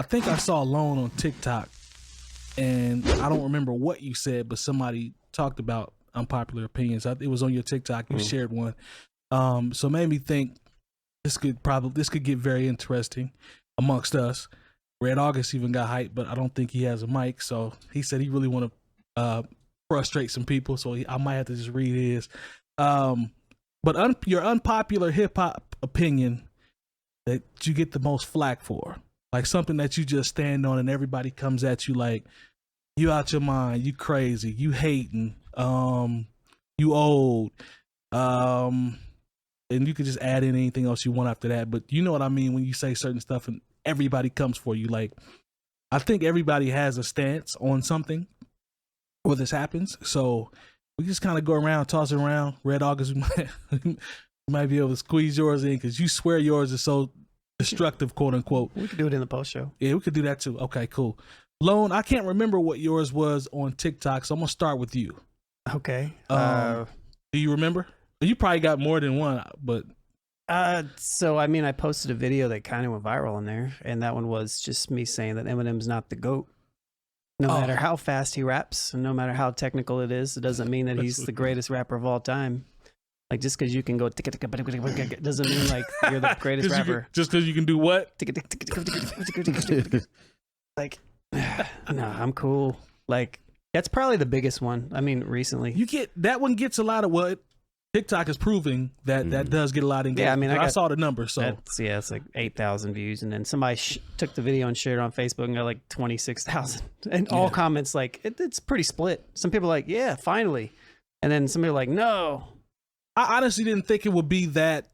I think I saw Lone on TikTok, and I don't remember what you said, but somebody talked about unpopular opinions. It was on your TikTok. You shared one. So it made me think this could get very interesting amongst us. Red August even got hyped, but I don't think he has a mic. So he said he really want to frustrate some people. So I might have to just read his. But your unpopular hip hop opinion that you get the most flack for, like something that you just stand on and everybody comes at you like, you out your mind, you crazy, you hating, you old, and you could just add in anything else you want after that. But you know what I mean when you say certain stuff and everybody comes for you. Like, I think everybody has a stance on something where this happens. So we just kind of go around, toss it around. Red August, we might be able to squeeze yours in because you swear yours is so destructive, quote unquote. We could do it in the post show. Yeah, we could do that too. Okay, cool. Lone, I can't remember what yours was on TikTok, so I'm gonna start with you. Okay. Do you remember? You probably got more than one, but so I mean, I posted a video that kind of went viral in there, and that one was just me saying that Eminem's not the GOAT. No matter how fast he raps, and no matter how technical it is, it doesn't mean that he's the greatest rapper of all time. Like, just because you can go doesn't mean like you're the greatest rapper. Just because you can do what? Like, no, I'm cool. Like, that's probably the biggest one. I mean, recently. You get that one gets a lot of what TikTok is proving that that does get a lot of engagement. Yeah, I mean, I saw the number. So it's like 8,000 views, and then somebody took the video and shared it on Facebook and got like 26,000. And all comments like it's pretty split. Some people are like, yeah, finally, and then somebody like, no. I honestly didn't think it would be that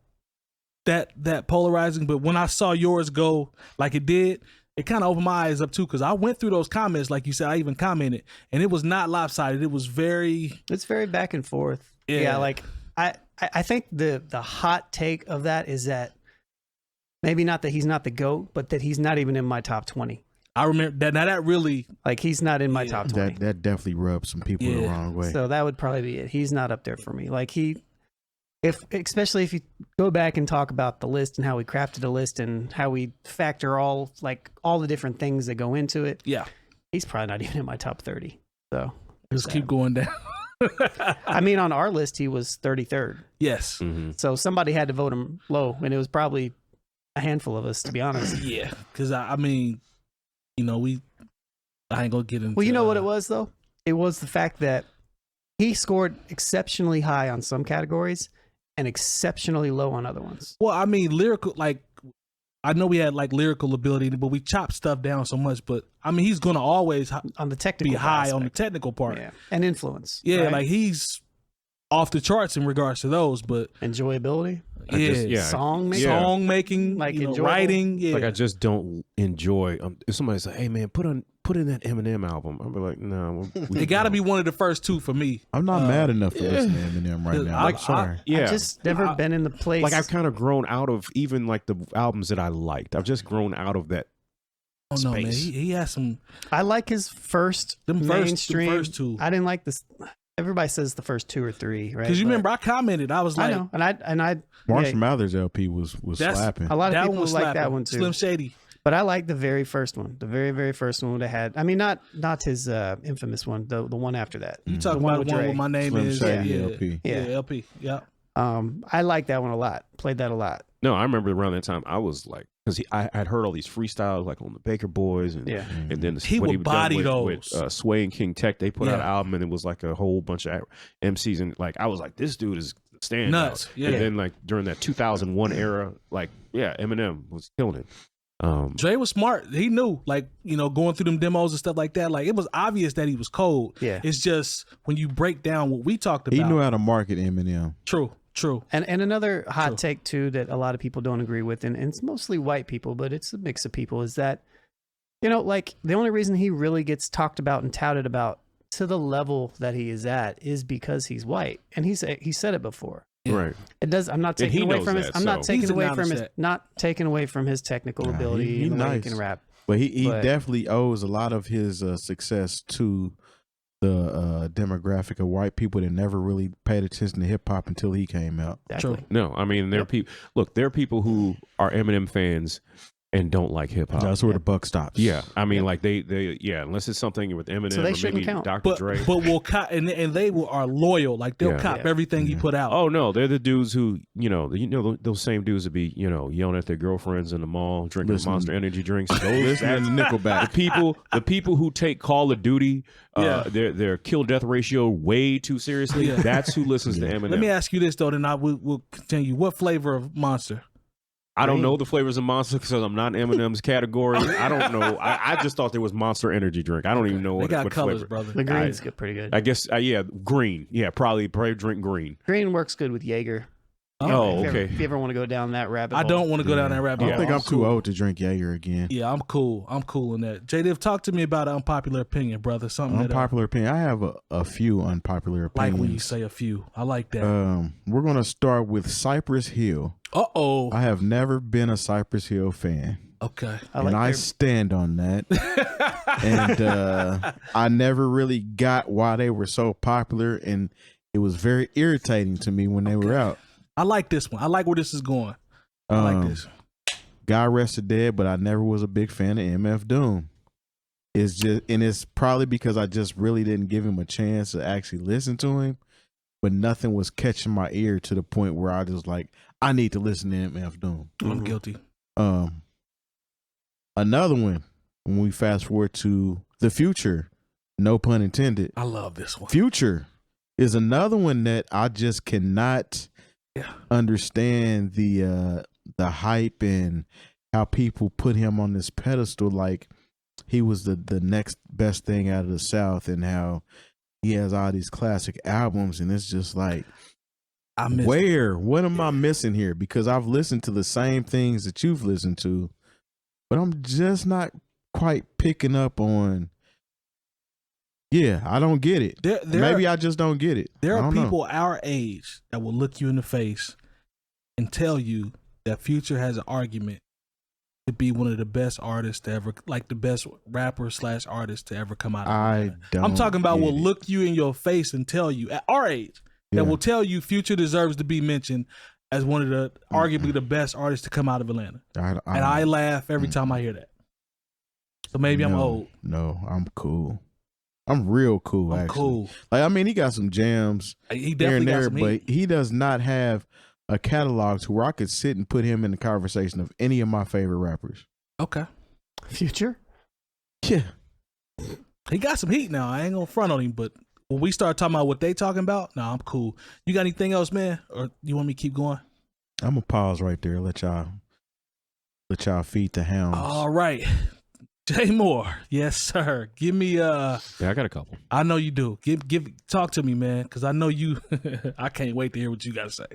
polarizing, but when I saw yours go like it did, it kind of opened my eyes up too, because I went through those comments, like you said. I even commented, and it was not lopsided. It was it's very back and forth. Yeah, like I think the hot take of that is that maybe not that he's not the GOAT, but that he's not even in my top 20. I remember that. Now that really, like, he's not in my top 20. That definitely rubs some people the wrong way. So that would probably be it. He's not up there for me. Like, especially if you go back and talk about the list and how we crafted the list and how we factor all the different things that go into it. Yeah, he's probably not even in my top 30. So just keep going down. I mean, on our list, he was 33rd. Yes. Mm-hmm. So somebody had to vote him low, and it was probably a handful of us, to be honest. Yeah, because I mean, you know, I ain't gonna get into. Well, you know what it was though? It was the fact that he scored exceptionally high on some categories and exceptionally low on other ones. Well, I mean, lyrical, like, I know we had like lyrical ability, but we chopped stuff down so much. But I mean, he's gonna always on the technical be high aspect. On the technical part, and influence. Yeah, right? like he's off the charts in regards to those. But enjoyability, song making, like writing. Yeah, like I just don't enjoy. If somebody say, "Hey man, put in that Eminem album," I'll be like, "No." It got to be one of the first two for me. I'm not mad enough to listen to Eminem right now. Like, sorry. I've just never been in the place. Like, I've kind of grown out of even like the albums that I liked. I've just grown out of that. Oh no, man, he has some. I like his first mainstream. The first two. I didn't like this. Everybody says the first 2 or 3, right? Because you remember, I commented. I was like, I know, and I. Marshall Mathers LP was slapping. A lot of people like that one too. Slim Shady. But I like the very first one. The very, very first one that had. I mean, not his infamous one. The one after that. You talking about the one where my name Slim is Shady LP. Yeah, LP. Yeah. I like that one a lot. Played that a lot. No, I remember around that time I was like, because I had heard all these freestyles like on the Baker Boys and then he would body those with Sway and King Tech. They put out an album and it was like a whole bunch of MCs and like I was like, this dude is standing nuts. Yeah. And then like during that 2001 era, like Eminem was killing it. Dre was smart. He knew, like, you know, going through them demos and stuff like that. Like, it was obvious that he was cold. Yeah, it's just when you break down what we talked about, he knew how to market Eminem. True. And another hot take too that a lot of people don't agree with, and it's mostly white people, but it's a mix of people, is that, you know, like, the only reason he really gets talked about and touted about to the level that he is at is because he's white, and he said it before. Right. It does. I'm not taking away from his. I'm not taking away from his. Not taking away from his technical ability and the way he can rap. But he definitely owes a lot of his success to the demographic of white people that never really paid attention to hip hop until he came out. Exactly. No, I mean, there are people. Look, there are people who are Eminem fans and don't like hip hop. That's where the buck stops. Yeah, I mean, like they, unless it's something with Eminem So they or shouldn't maybe count. Dr. But Dre. will cop and they are loyal. Like they'll Yeah. cop everything you put out. Oh no, they're the dudes who those same dudes would be yelling at their girlfriends in the mall, drinking Monster Energy drinks. Listening to Nickelback. The people who take Call of Duty, their kill death ratio way too seriously. Yeah. That's who listens to Eminem. Let me ask you this though, then we'll continue. What flavor of Monster? I don't know the flavors of Monster because I'm not in Eminem's category. I don't know. I just thought there was Monster Energy drink. I don't even know They what got colors, flavor. brother. The green's good, pretty good. I guess green. Yeah, probably drink green. Green works good with Jaeger. Oh, If okay. you ever want to go down that rabbit hole. I don't want to go down that rabbit hole. I think I'm too cool. old to drink Jaeger again. Yeah, I'm cool. I'm cool in that. Jay Diff, talk to me about an unpopular opinion, brother. Something Unpopular opinion. I have a few unpopular that opinions. like when you say a few. I like that. We're gonna start with Cypress Hill. Uh-oh. I have never been a Cypress Hill fan. Okay. I stand on that. And I never really got why they were so popular, and it was very irritating to me when they were out. I like this one. I like where this is going. I like this. God rest the dead, but I never was a big fan of MF Doom. It's probably because I just really didn't give him a chance to actually listen to him, but nothing was catching my ear to the point where I just like, I need to listen to MF Doom. I'm guilty. Another one, when we fast forward to the Future, no pun intended. I love this one. Future is another one that I just cannot understand the hype and how people put him on this pedestal like he was the next best thing out of the South, and how he has all these classic albums, and it's just like, what am I missing here? Because I've listened to the same things that you've listened to, but I'm just not quite picking up on. Yeah, I don't get it. Maybe I just don't get it. There are people our age that will look you in the face and tell you that Future has an argument to be one of the best artists to ever, like the best rapper / artist to ever come out of Atlanta. I'm talking about will look you in your face and tell you at our age that will tell you Future deserves to be mentioned as one of the arguably the best artists to come out of Atlanta. And I laugh every time I hear that. So maybe I'm old. No, I'm cool. I'm real cool. I'm actually. cool. Like, I mean, he got some jams He definitely got some heat. but he does not have a catalog to where I could sit and put him in the conversation of any of my favorite rappers. Okay. Future? Yeah. He got some heat now. I ain't gonna front on him, but when we start talking about what they talking about, nah, I'm cool. You got anything else, man? Or you want me to keep going? I'm gonna pause right there. Let y'all feed the hounds. All right. Jay Moore. Yes, sir. Give me Yeah, I got a couple. I know you do. Talk to me, man, because I know you I can't wait to hear what you gotta say.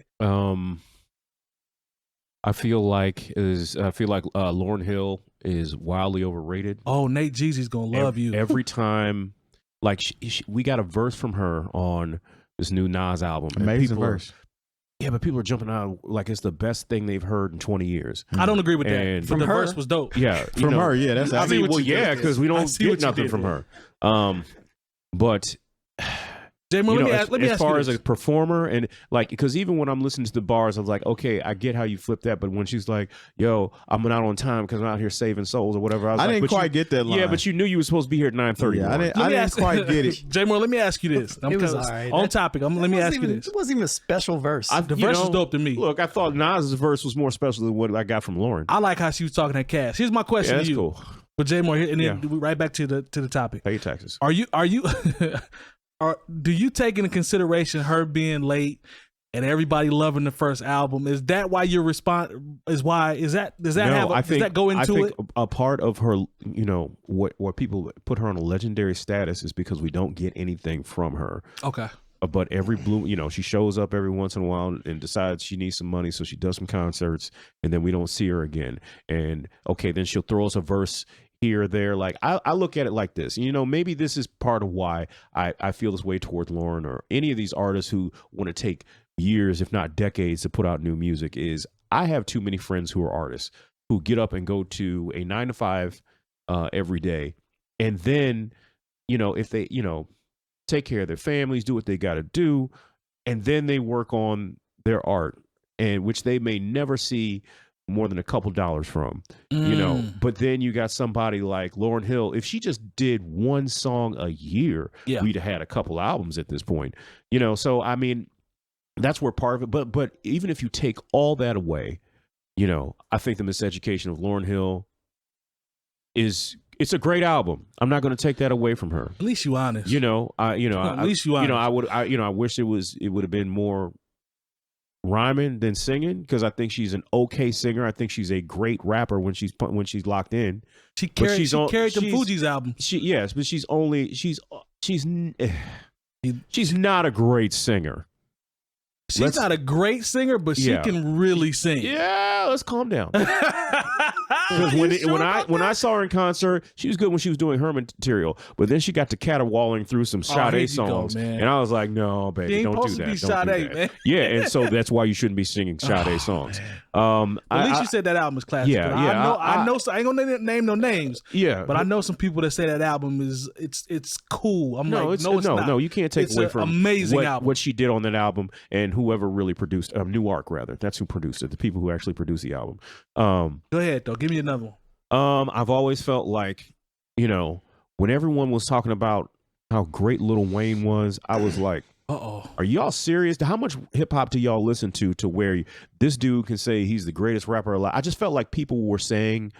I feel like Lauryn Hill is wildly overrated. Oh, Nate Jeezy's gonna love you. Every time, like we got a verse from her on this new Nas album. Amazing verse. Yeah, but people are jumping out like it's the best thing they've heard in 20 years. I don't agree with that. And But the verse was dope. Yeah, From her, yeah. That's I mean, well, yeah, because we don't see get what you nothing did from there. her. But Jay Moore, you let know, me ask you as far as this. a performer, and like, because even when I'm listening to the bars, I was like, okay, I get how you flip that, but when she's like, "Yo, I'm not on time because I'm out here saving souls" or whatever, I didn't quite get that line. Yeah, but you knew you were supposed to be here at 9:30. Yeah, I didn't quite get it. Jay Moore, let me ask you this. I'm It was kinda all right. on topic. Let me ask you this. It wasn't even a special verse. The verse is dope to me. Look, I thought Nas's verse was more special than what I got from Lauryn. I like how she was talking at Cass. Here's my question Yeah, to that's you. cool. But Jay Moore, and then Yeah. we right back to the topic. Pay your taxes. Are you do you take into consideration her being late and everybody loving the first album? Is that why your response is why is that does that No, have a, I does think, that go I into think it? a part of her, you know, what people put her on a legendary status is because we don't get anything from her. Okay. But every blue, you know, she shows up every once in a while and decides she needs some money, so she does some concerts, and then we don't see her again. And okay, then she'll throw us a verse here or there. Like I look at it like this, you know, maybe this is part of why I feel this way toward Lauryn or any of these artists who want to take years, if not decades, to put out new music. Is I have too many friends who are artists who get up and go to a 9 to 5 every day, and then, you know, if they, you know, take care of their families, do what they got to do, and then they work on their art, and which they may never see more than a couple dollars from, you know. But then you got somebody like Lauryn Hill. If she just did one song a year, we'd have had a couple albums at this point, you know. So I mean, that's where part of it. But even if you take all that away, you know, I think the Miseducation of Lauryn Hill it's a great album. I'm not going to take that away from her. At least you honest. You know, at least you honest. I wish it would have been more rhyming than singing, because I think she's an okay singer. I think she's a great rapper when she's locked in. She carried the Fugees album. Yes, but she's not a great singer. She's not a great singer, but she can really sing. Yeah, let's calm down. Because when I saw her in concert, she was good when she was doing her material, but then she got to caterwauling through some Sade songs, and I was like, no, baby, don't do that. Don't do that. Man. Yeah, and so that's why you shouldn't be singing Sade songs. At least you said that album is classic. Yeah, I know. I ain't gonna name no names. Yeah, but I know some people that say that album is it's cool. I'm no, like, it's not. No, you can't take away from amazing album. What she did on that album, and whoever really produced New Arc, rather. That's who produced it. The people who actually produced the album. Go ahead though. Give me another one. I've always felt like, you know, when everyone was talking about how great Lil Wayne was, I was like, are y'all serious? How much hip hop do y'all listen to where this dude can say he's the greatest rapper alive? I just felt like people were saying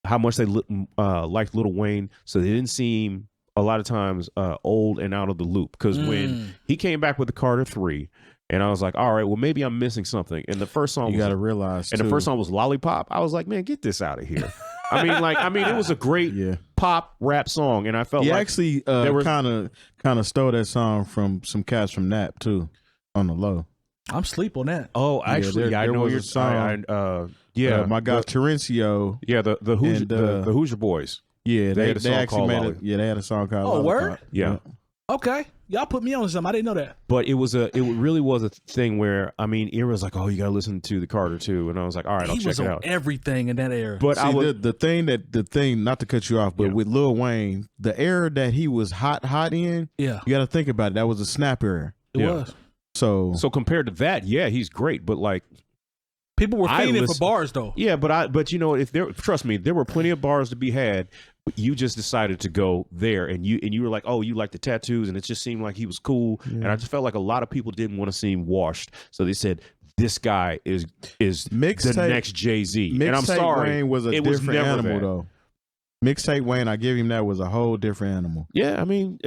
how much they liked Lil Wayne, so they didn't seem a lot of times old and out of the loop. Because when he came back with the Carter 3, and I was like, all right, well, maybe I'm missing something. And the first song you got to realize, and the first song was Lollipop. I was like, man, get this out of here. I mean, it was a great pop rap song, and I felt like actually kind of stole that song from some cats from Nap too, on the low. I'm sleep on that. Oh, actually, I know your song. My guy 𝗀𝗃𝗄. Yeah, the Hoosier Boys. Yeah, they had a song actually called made they had a song called. Oh, Lollipop. word? Yeah. Okay, y'all put me on something. I didn't know that. But it really was a thing where, I mean, it was like, oh, you got to listen to the Carter too, and I was like, all right, I'll check it out. Everything in that era. But the thing, not to cut you off, but with Lil Wayne, the era that he was hot in, you got to think about it. That was a snap era. It was. So compared to that, yeah, he's great, but like. People were fiending for bars, though. Yeah, but you know, trust me, there were plenty of bars to be had. But you just decided to go there, and you were like, oh, you like the tattoos, and it just seemed like he was cool. Yeah. And I just felt like a lot of people didn't want to see him washed, so they said this guy is the next Jay-Z. And I'm sorry, Wayne was a different animal, though. Mixtape Wayne, I give him that, was a whole different animal. Yeah, I mean,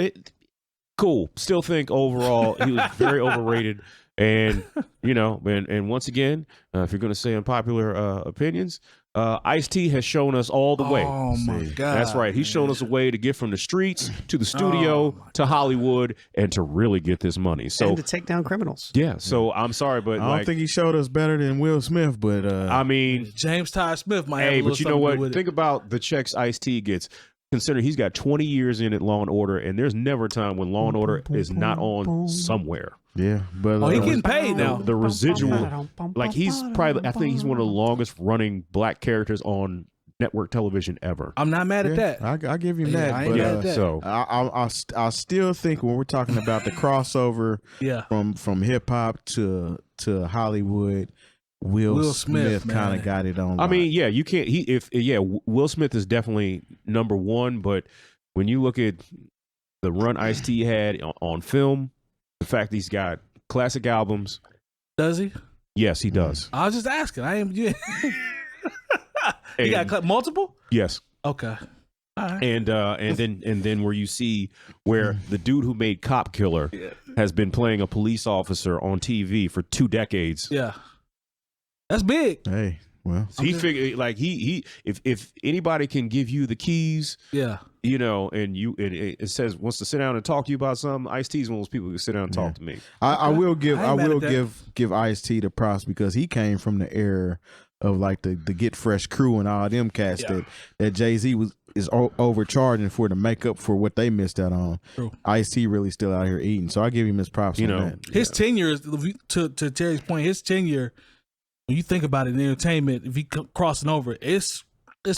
cool. Still think overall he was very overrated. And, you know, and once again, if you're going to say unpopular opinions, Ice-T has shown us all the way. Oh, my God. That's right. He's shown us a way to get from the streets to the studio to Hollywood and to really get this money. So, and to take down criminals. Yeah. So I'm sorry, but I don't think he showed us better than Will Smith, but I mean, James Ty Smith might have a little but you know what? with Think about the checks Ice-T gets. Consider he's got 20 years in at Law and Order, and there's never a time when Law and Order is not on somewhere. Yeah, but he getting paid now. The residual, like he's probably, I think he's one of the longest running black characters on network television ever. I'm not mad at that. I give him that. I ain't mad at that. So I still think when we're talking about the crossover, from hip hop to Hollywood, Will Smith kind of got it on. I mean, yeah, you can't. Will Smith is definitely number one, but when you look at the run Ice-T had on film, the fact that he's got classic albums, does he? Yes, he does. I was just asking. I am. Yeah. He got multiple. Yes. Okay. All right. And then where you see where the dude who made Cop Killer has been playing a police officer on TV for 2 decades. Yeah. That's big. Hey, well, so he figured like he if anybody can give you the keys, you know, and it says wants to sit down and talk to you about something, Ice-T's one of those people who sit down and talk to me. I will give Ice-T the props because he came from the era of like the Get Fresh crew and all them cats that Jay-Z is overcharging for to make up for what they missed out on. True. Ice-T really still out here eating, so I give him his props. You know, his tenure is, to Terry's point, his tenure. When you think about it in entertainment, if he crossing over, it's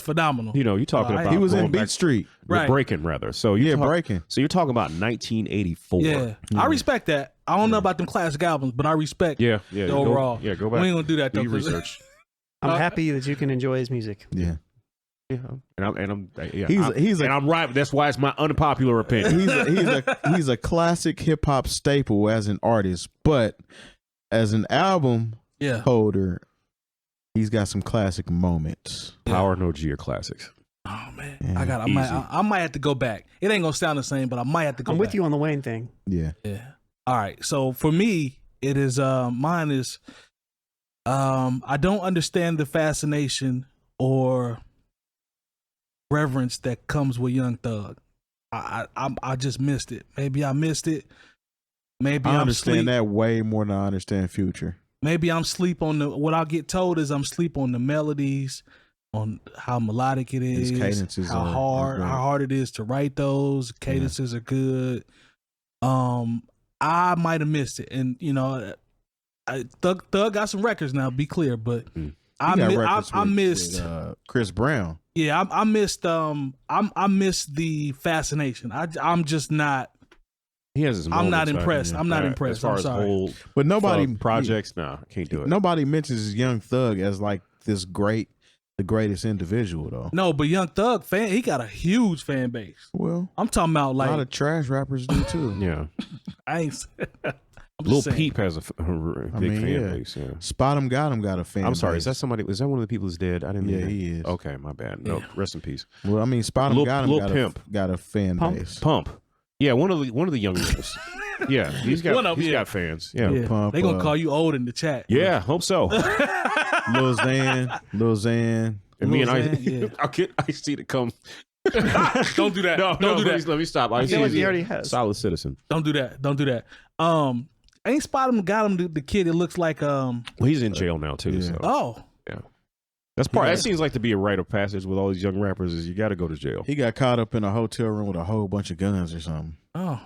phenomenal. You know, you're talking about he was in Beat Street, right? Breaking rather. So breaking. So you're talking about 1984. Yeah, I respect that. I don't know about them classic albums, but I respect. The overall. Go back. We ain't gonna do that though. Do your research. I'm happy that you can enjoy his music. Yeah. Yeah, and I'm right. That's why it's my unpopular opinion. He's a classic hip hop staple as an artist, but as an album holder, he's got some classic moments. Power and OG are classics. Oh man, I might have to go back. It ain't gonna sound the same, but I might have to go. I'm back. with you on the Wayne thing. Yeah. All right. So for me, it is mine is I don't understand the fascination or reverence that comes with Young Thug. I just missed it. Maybe I missed it. Maybe I understand that way more than I understand Future. Maybe I'm sleep on the. What I get told is I'm sleep on the melodies, on how melodic it is, cadences how hard it is to write those. Cadences are good. I might have missed it, and you know, Thug got some records now. Be clear, but I missed Chris Brown. Yeah, I missed. I missed the fascination. I'm just not. He has his I'm not moments, impressed. I'm not impressed. As far as whole, but nobody projects. I can't do it. Nobody mentions Young Thug as like the greatest individual though. No, but Young Thug he got a huge fan base. Well, I'm talking about like a lot of trash rappers do too. Yeah, I ain't. Lil Peep has a big fan base. Yeah, Spot 'em got a fan. I'm sorry. base. Is that somebody? Is that one of the people who's dead? I didn't. Yeah, he is. Okay, my bad. No, rest in peace. Well, I mean, Spot 'em got him. Got a fan base. Pump. Yeah, one of the young ones. Yeah, he's got fans. Yeah, Pump, they gonna call you old in the chat. Yeah, hope so. Lil Xan. And me and I see it come. Don't do that. No, don't do that. Let me stop. I feel like he already has. Solid citizen. Don't do that. Ain't Spot 'em got him the kid that looks like Well, he's in jail now too. Yeah. So. Oh. Yeah. That's part. That seems like to be a rite of passage with all these young rappers. Is you got to go to jail. He got caught up in a hotel room with a whole bunch of guns or something. Oh.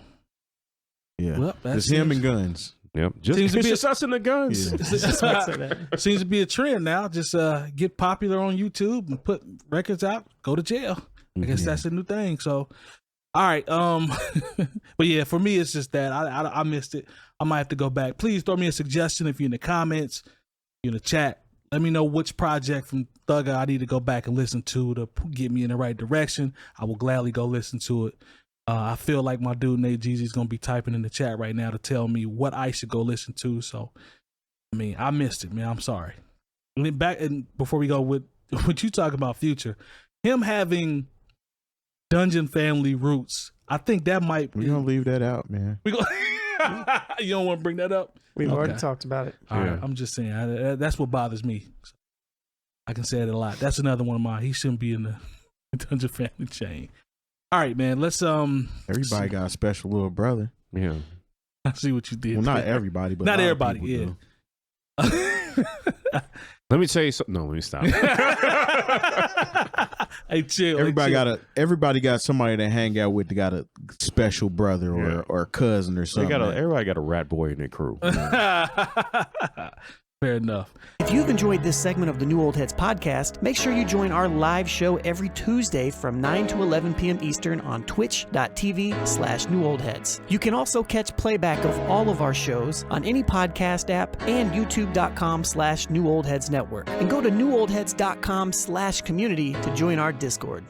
Yeah. Well, it's him and guns. Yep. Just us and the guns. Yeah. Seems to be a trend now. Just get popular on YouTube and put records out, go to jail. I guess that's the new thing. So, all right. But yeah, for me, it's just that I missed it. I might have to go back. Please throw me a suggestion if you're in the comments, you're in the chat. Let me know which project from Thugger I need to go back and listen to get me in the right direction. I will gladly go listen to it. I feel like my dude Nate Jeezy is gonna be typing in the chat right now to tell me what I should go listen to. So, I mean, I missed it, man. I'm sorry. And then before we go with what you talk about, Future, him having Dungeon family roots, I think that might. We're gonna leave that out, man. You don't want to bring that up? We've already talked about it. All right, I'm just saying that's what bothers me. I can say it a lot. That's another one of mine. He shouldn't be in the Dungeon family chain. All right, man. Let's Everybody got a special little brother. Yeah. I see what you did. Well, not everybody, but not everybody. Yeah. Let me tell you something. No, let me stop. Hey, chill. Everybody got somebody to hang out with that got a special brother or cousin or something. Everybody got a rat boy in their crew. Fair enough. If you've enjoyed this segment of the New Old Heads podcast, make sure you join our live show every Tuesday from 9 to 11 p.m. Eastern on twitch.tv/newoldheads. You can also catch playback of all of our shows on any podcast app and youtube.com/newoldheadsnetwork. And go to newoldheads.com/community to join our Discord.